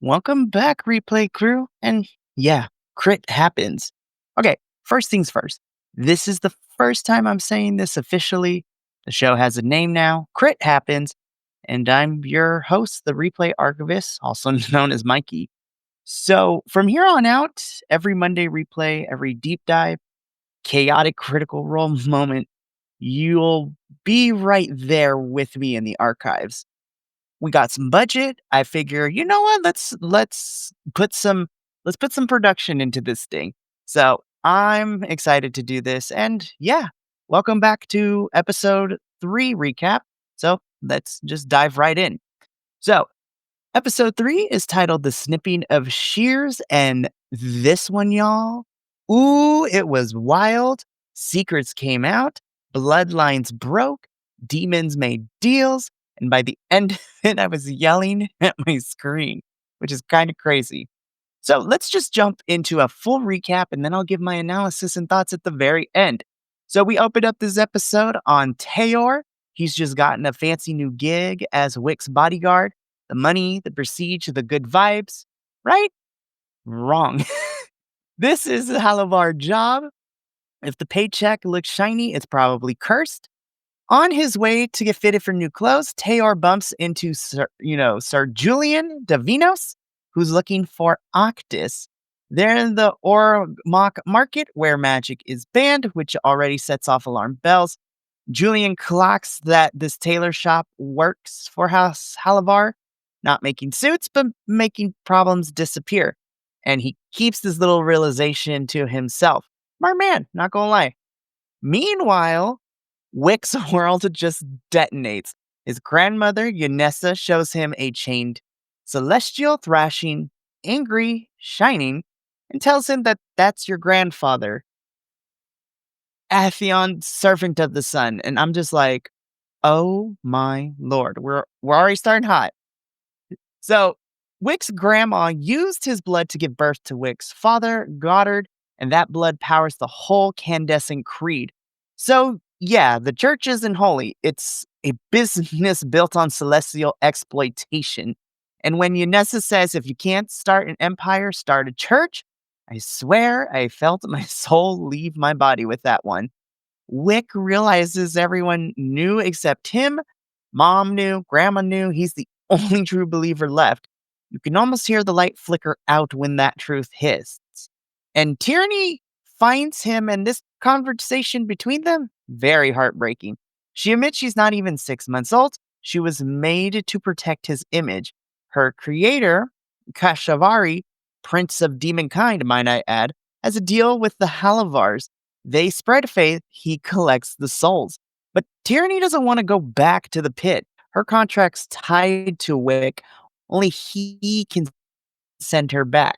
Welcome back, replay crew. And yeah, crit happens. Okay, first things first. This is the first time I'm saying this officially. The show has a name now. Crit happens. And I'm your host, the Replay Archivist, also known as Mikey. So from here on out, every Monday replay, every deep dive, chaotic critical role moment, you'll be right there with me in the archives. We got some budget. I figure, you know what? Let's put some production into this thing. So I'm excited to do this. And yeah, welcome back to episode 3 recap. So let's just dive right in. So episode 3 is titled The Snipping of Shears. And this one, y'all, ooh, it was wild. Secrets came out, bloodlines broke, demons made deals, and by the end of it, I was yelling at my screen, which is kind of crazy. So let's just jump into a full recap and then I'll give my analysis and thoughts at the very end. So we opened up this episode on Teor. He's just gotten a fancy new gig as Wick's bodyguard. The money, the prestige, the good vibes. Right? Wrong. This is a hell of our job. If the paycheck looks shiny, it's probably cursed. On his way to get fitted for new clothes, Teor bumps into Sir Julien Davinos, who's looking for Octus. They're in the Ormoc market where magic is banned, which already sets off alarm bells. Julian clocks that this tailor shop works for House Halavar, not making suits, but making problems disappear. And he keeps this little realization to himself. Smart man, not gonna lie. Meanwhile, Wick's world just detonates. His grandmother, Yanessa, shows him a chained celestial thrashing, angry, shining, and tells him that that's your grandfather, Atheon, servant of the sun. And I'm just like, oh my lord, we're already starting hot. So Wick's grandma used his blood to give birth to Wick's father, Goddard, and that blood powers the whole Candescent Creed. So yeah, the church isn't holy. It's a business built on celestial exploitation. And when Unessa says, if you can't start an empire, start a church, I swear I felt my soul leave my body with that one. Wick realizes everyone knew except him. Mom knew, Grandma knew, he's the only true believer left. You can almost hear the light flicker out when that truth hits. And Tyranny finds him, and this conversation between them, very heartbreaking. She admits she's not even 6 months old. She was made to protect his image. Her creator, Kashavari, Prince of Demonkind, might I add, has a deal with the Halavars. They spread faith, he collects the souls. But Tyranny doesn't want to go back to the pit. Her contract's tied to Wick. Only he can send her back.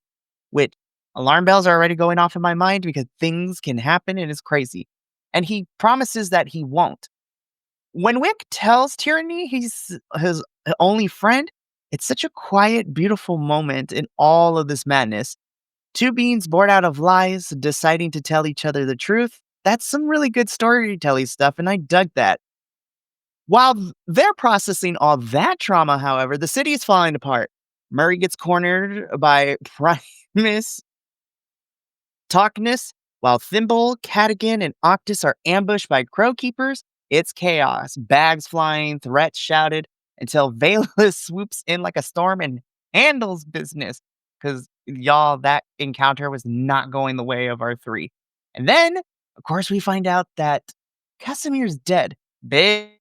Which alarm bells are already going off in my mind because things can happen and it's crazy. And he promises that he won't. When Wick tells Tyranny he's his only friend, it's such a quiet, beautiful moment in all of this madness. Two beings born out of lies, deciding to tell each other the truth. That's some really good storytelling stuff, and I dug that. While they're processing all that trauma, however, the city is falling apart. Murray gets cornered by Primus Talkness, while Thimble, Cadigan, and Octus are ambushed by crow keepers. It's chaos. Bags flying, threats shouted, until Valus swoops in like a storm and handles business. Because, y'all, that encounter was not going the way of our three. And then, of course, we find out that Casimir's dead. Big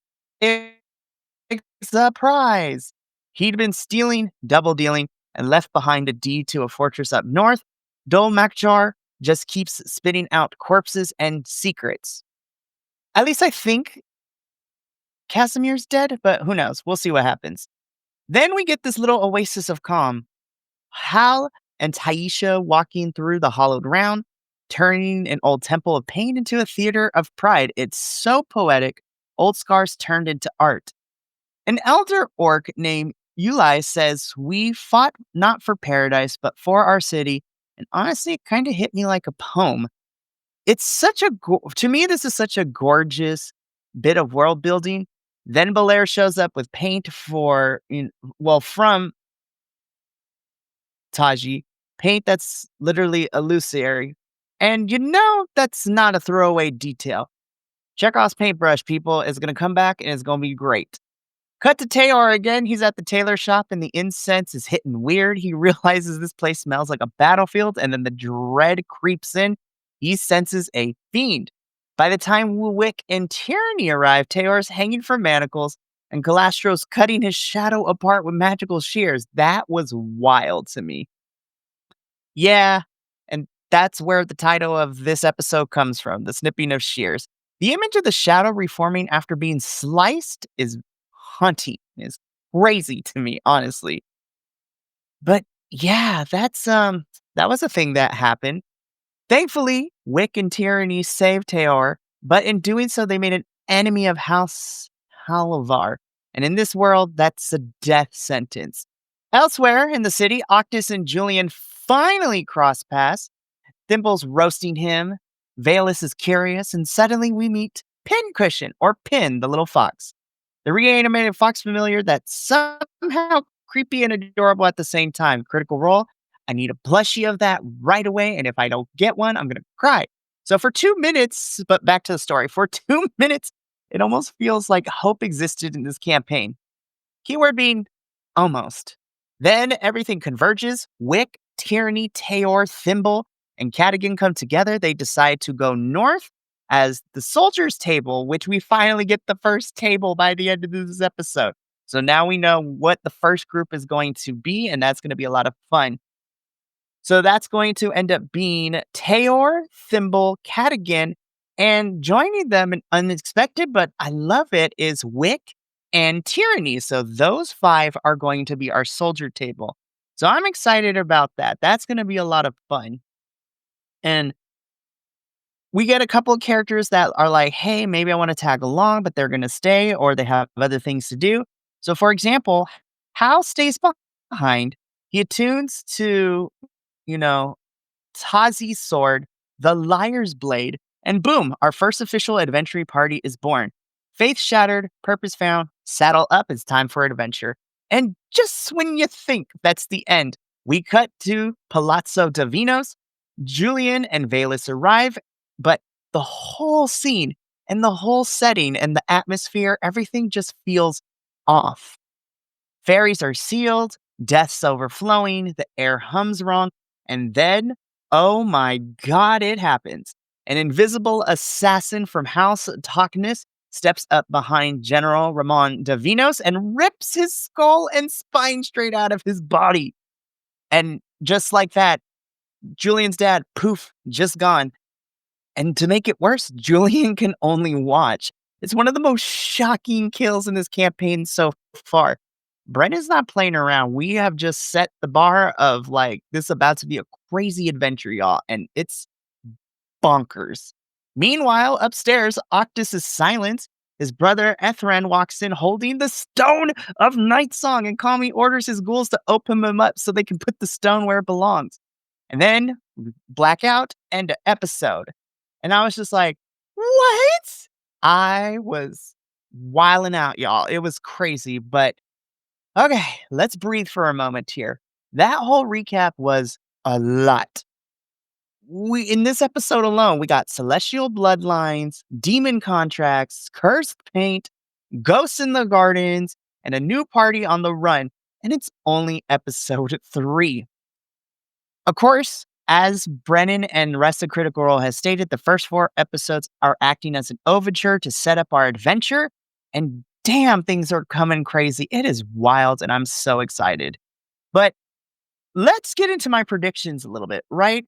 surprise. He'd been stealing, double dealing, and left behind a deed to a fortress up north. Dol Makjar just keeps spitting out corpses and secrets. At least I think Casimir's dead, but who knows? We'll see what happens. Then we get this little oasis of calm. Hal and Thaisha walking through the Hallowed Round, turning an old temple of pain into a theater of pride. It's so poetic. Old scars turned into art. An elder orc named Uli says, we fought not for paradise, but for our city. And honestly, it kind of hit me like a poem. It's such a, to me, this is such a gorgeous bit of world building. Then Belair shows up with paint from Taji, paint that's literally illusory. And that's not a throwaway detail. Chekhov's paintbrush, people, is going to come back and it's going to be great. Cut to Teor again. He's at the tailor shop and the incense is hitting weird. He realizes this place smells like a battlefield, and then the dread creeps in. He senses a fiend. By the time Wick and Tyranny arrive, Teor's hanging from manacles and Galastro's cutting his shadow apart with magical shears. That was wild to me. Yeah, and that's where the title of this episode comes from, the Snipping of Shears. The image of the shadow reforming after being sliced is haunting, is crazy to me, honestly. But yeah, that was a thing that happened. Thankfully, Wick and Tyranny saved Teor, but in doing so, they made an enemy of House Halavar. And in this world, that's a death sentence. Elsewhere in the city, Octus and Julien finally cross paths. Thimble's roasting him. Valus is curious, and suddenly we meet Pincushion, or Pin, the little fox. The reanimated fox familiar that's somehow creepy and adorable at the same time. Critical Role, I need a plushie of that right away, and if I don't get one, I'm going to cry. So for 2 minutes, but back to the story, for 2 minutes, it almost feels like hope existed in this campaign. Keyword being almost. Then everything converges. Wick, Tyranny, Teor, Thimble, and Cadigan come together. They decide to go north as the soldiers' table, which we finally get the first table by the end of this episode. So now we know what the first group is going to be, and that's going to be a lot of fun. So that's going to end up being Teor, Thimble, Cadigan, and joining them in unexpected, but I love it, is Wick and Tyranny. So those 5 are going to be our soldier table. So I'm excited about that. That's going to be a lot of fun. And we get a couple of characters that are like, hey, maybe I want to tag along, but they're going to stay or they have other things to do. So, for example, Hal stays behind. He attunes to, Tazi's sword, the Liar's Blade, and boom, our first official adventure party is born. Faith shattered, purpose found, saddle up, it's time for adventure. And just when you think that's the end, we cut to Palazzo Davinos. Julien and Valus arrive, but the whole scene and the whole setting and the atmosphere, everything just feels off. Fairies are sealed, death's overflowing, the air hums wrong, and then, oh my god, it happens. An invisible assassin from House Tachnis steps up behind General Ramon Davinos and rips his skull and spine straight out of his body. And just like that, Julien's dad, poof, just gone. And to make it worse, Julien can only watch. It's one of the most shocking kills in this campaign so far. Brendan's not playing around. We have just set the bar of this is about to be a crazy adventure, y'all. And it's bonkers. Meanwhile, upstairs, Octus is silent. His brother Ethran walks in holding the Stone of Night Song, and Kami orders his ghouls to open him up so they can put the stone where it belongs. And then, blackout, end of episode. And I was just like, what? I was wilding out, y'all. It was crazy, but okay, let's breathe for a moment here. That whole recap was a lot. In this episode alone, we got celestial bloodlines, demon contracts, cursed paint, ghosts in the gardens, and a new party on the run. And it's only episode 3. Of course, as Brennan and rest of Critical Role has stated, the first 4 episodes are acting as an overture to set up our adventure. And damn, things are coming crazy. It is wild, and I'm so excited. But let's get into my predictions a little bit, right?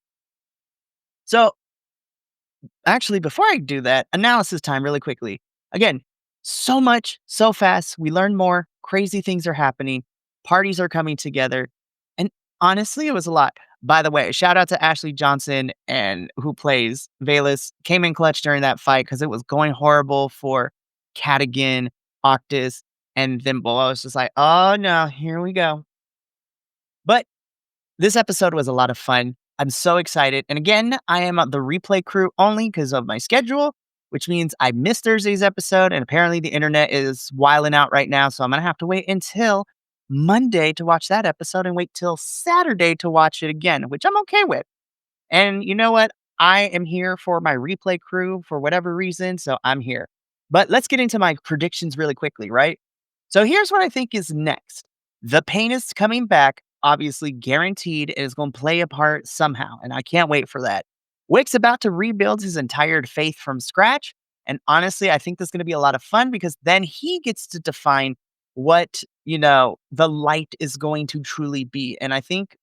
So, actually, before I do that, analysis time really quickly. Again, so much, so fast. We learn more. Crazy things are happening. Parties are coming together. And honestly, it was a lot. By the way, shout out to Ashley Johnson, and who plays Valus. Came in clutch during that fight because it was going horrible for Cadigan, Octus, and Thimble. I was just like, oh no, here we go. But this episode was a lot of fun. I'm so excited. And again, I am the replay crew only because of my schedule, which means I missed Thursday's episode. And apparently the internet is wilding out right now. So I'm going to have to wait until Monday to watch that episode and wait till Saturday to watch it again, which I'm okay with. And you know what? I am here for my replay crew for whatever reason, so I'm here. But let's get into my predictions really quickly, right? So here's what I think is next. The pain is coming back, obviously guaranteed, it is going to play a part somehow, and I can't wait for that. Wick's about to rebuild his entire faith from scratch, and honestly, I think this is going to be a lot of fun because then he gets to define what, the light is going to truly be. And I think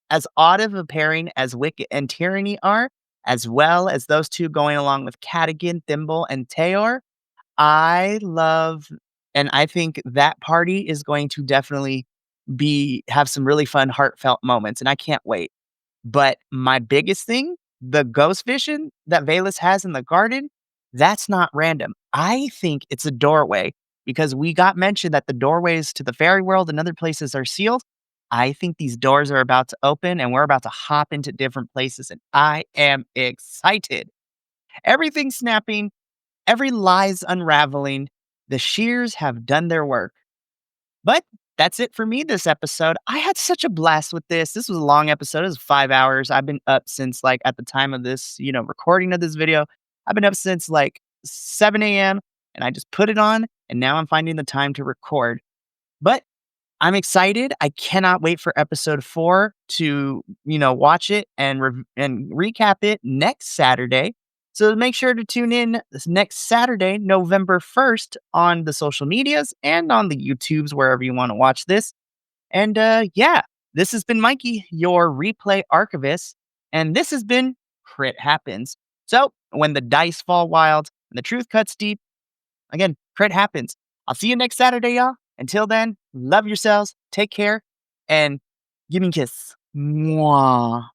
as odd of a pairing as Wick and Tyranny are, as well as those two going along with Cadigan, Thimble, and Teor, I love and I think that party is going to definitely have some really fun, heartfelt moments, and I can't wait. But my biggest thing, the ghost vision that Valus has in the garden, that's not random. I think it's a doorway because we got mentioned that the doorways to the fairy world and other places are sealed. I think these doors are about to open and we're about to hop into different places, and I am excited. Everything's snapping, every lie's unraveling. The shears have done their work. But that's it for me this episode. I had such a blast with this. This was a long episode. It was 5 hours. I've been up since like at the time of this, recording of this video. I've been up since like 7 a.m. and I just put it on and now I'm finding the time to record. But I'm excited. I cannot wait for episode 4 to, watch it and and recap it next Saturday. So make sure to tune in this next Saturday, November 1st, on the social medias and on the YouTubes, wherever you want to watch this. And yeah, this has been Mikey, your replay archivist. And this has been Crit Happens. So when the dice fall wild and the truth cuts deep, again, crit happens. I'll see you next Saturday, y'all. Until then, love yourselves, take care, and give me a kiss. Mwah.